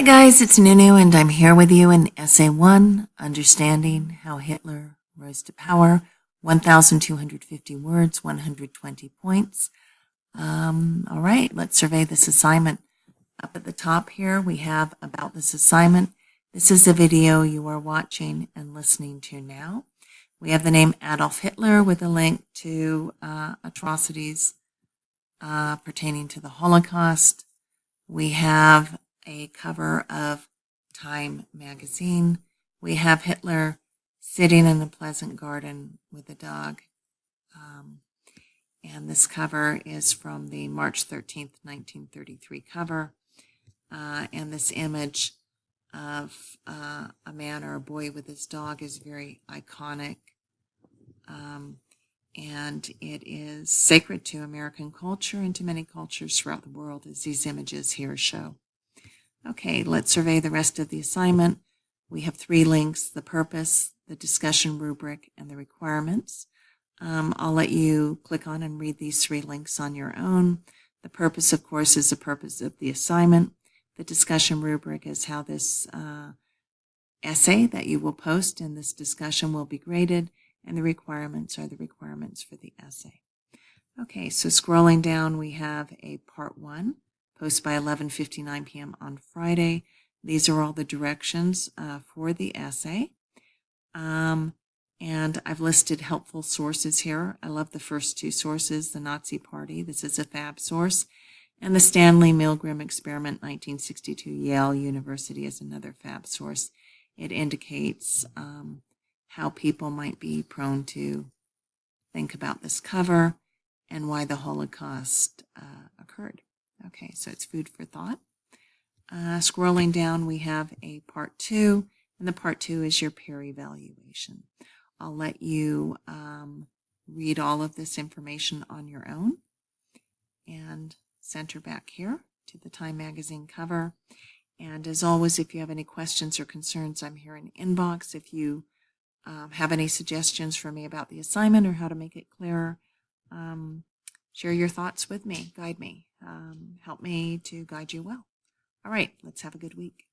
Hi guys, it's Nunu and I'm here with you in Essay 1, Understanding How Hitler Rose to Power, 1,250 words, 120 points. All right, let's survey this assignment. Up at the top here, we have about this assignment. This is the video you are watching and listening to now. We have the name Adolf Hitler with a link to atrocities pertaining to the Holocaust. We have a cover of Time magazine. We have Hitler sitting in a pleasant garden with a dog. And this cover is from the March 13th, 1933 cover. And this image of a man or a boy with his dog is very iconic. And it is sacred to American culture and to many cultures throughout the world, as these images here show. Okay, let's survey the rest of the assignment. We have 3 links: the purpose, the discussion rubric, and the requirements. I'll let you click on and read these 3 links on your own. The purpose, of course, is the purpose of the assignment. The discussion rubric is how this essay that you will post in this discussion will be graded, and the requirements are the requirements for the essay. Okay, so scrolling down, we have a part 1, post by 11:59 p.m. on Friday. These are all the directions for the essay. And I've listed helpful sources here. I love the first 2 sources, the Nazi Party, this is a fab source, and the Stanley Milgram Experiment, 1962, Yale University is another fab source. It indicates how people might be prone to think about this cover and why the Holocaust occurred. Okay, so it's food for thought. Scrolling down, we have a part 2, and the part 2 is your peer evaluation. I'll let you read all of this information on your own and center back here to the Time magazine cover. And as always, if you have any questions or concerns, I'm here in the inbox. If you have any suggestions for me about the assignment or how to make it clearer, share your thoughts with me, guide me, help me to guide you well. All right, let's have a good week.